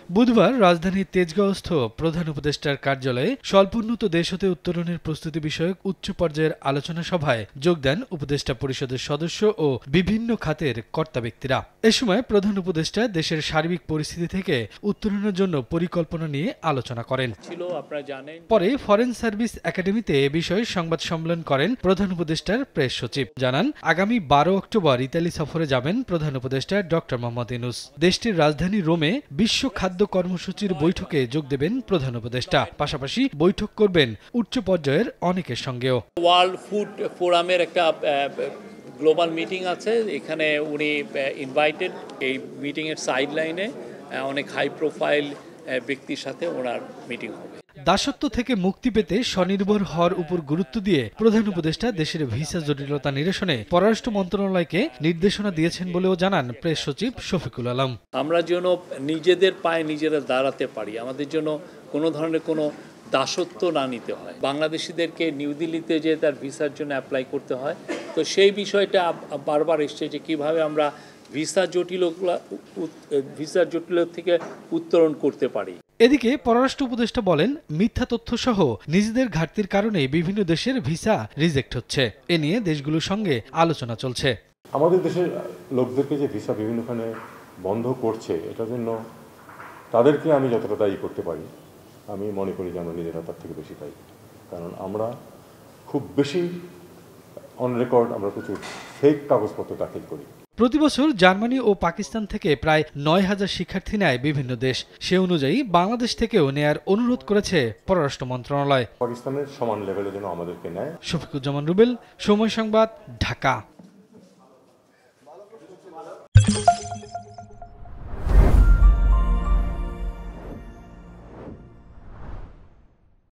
বুধবার রাজধানীর তেজগাঁওস্থ প্রধান উপদেষ্টার কার্যালয়ে স্বল্পোন্নত দেশ হতে উত্তরণের প্রস্তুতি বিষয়ক উচ্চ পর্যায়ের আলোচনা সভায় যোগ দেন উপদেষ্টা পরিষদের সদস্য ও বিভিন্ন খাতের কর্তা ব্যক্তিরা। এ সময় প্রধান উপদেষ্টা দেশের সার্বিক পরিস্থিতি থেকে উত্তরণের জন্য পরিকল্পনা নিয়ে আলোচনা করেন। পরে ফরেন সার্ভিস একাডেমিতে এ বিষয়ে সংবাদ সম্মেলন করেন প্রধান উপদেষ্টার প্রেস সচিব। জানান, আগামী 12 অক্টোবর ইতালি সফরে যাবেন প্রধান উপদেষ্টা ডক্টর মোহাম্মদ ইউনূস। দেশটির রাজধানী রোমে বিশ্ব খাদ্য কর্মসূচির বৈঠকে যোগ দেবেন প্রধান উপদেষ্টা। পাশাপাশি বৈঠক করবেন উচ্চ পর্যায়ের অনেকের সঙ্গেও। ওয়ার্ল্ড ফুড ফোরামের একটা গ্লোবাল মিটিং আছে, এখানে উনি ইনভাইটেড। এই মিটিং এর সাইড লাইনে অনেক হাই প্রোফাইল ব্যক্তির সাথে ওনার মিটিং হবে। দাসত্ব থেকে মুক্তি পেতে স্বনির্ভর হওয়ার উপর গুরুত্ব দিয়ে প্রধান উপদেষ্টা দেশের ভিসা জটিলতা নিরসনে পররাষ্ট্র মন্ত্রণালয়কে নির্দেশনা দিয়েছেন বলেও জানান প্রেস সচিব শফিকুল আলম। আমরা যেন নিজেদের পায়ে নিজেরা দাঁড়াতে পারি, আমাদের জন্য কোনো ধরনের কোনো দাসত্ব না নিতে হয়। বাংলাদেশিদেরকে নিউ দিল্লিতে যে তার ভিসার জন্য অ্যাপ্লাই করতে হয়, তো সেই বিষয়টা বারবার এসছে যে কীভাবে আমরা ভিসার জটিলতা থেকে উত্তরণ করতে পারি। এদিকে পররাষ্ট্র উপদেষ্টা বলেন, মিথ্যা তথ্য সহ নিজেদের ঘাটতির কারণে বিভিন্ন দেশের ভিসা রিজেক্ট হচ্ছে। এ নিয়ে দেশগুলোর সঙ্গে আলোচনা চলছে। আমাদের দেশের লোকদেরকে যে ভিসা বিভিন্নখানে বন্ধ করছে, এটার জন্য তাদেরকে আমি যতটা দায়ী করতে পারি, আমি মনে করি যে আমরা নিজেরা তার থেকে বেশি দায়ী। কারণ আমরা খুব বেশি অন রেকর্ড আমরা প্রচুর ফেক কাগজপত্র দাখিল করি। প্রতিবছর জার্মানি ও পাকিস্তান থেকে প্রায় ৯,০০০ শিক্ষার্থী নেয় বিভিন্ন দেশ। সে অনুযায়ী বাংলাদেশ থেকেও নেয়ার অনুরোধ করেছে পররাষ্ট্র মন্ত্রণালয়। পাকিস্তানের সমান লেভেলে যেন আমাদেরকে নেয়। শফিকুজ্জামান রুবেল, সময় সংবাদ, ঢাকা।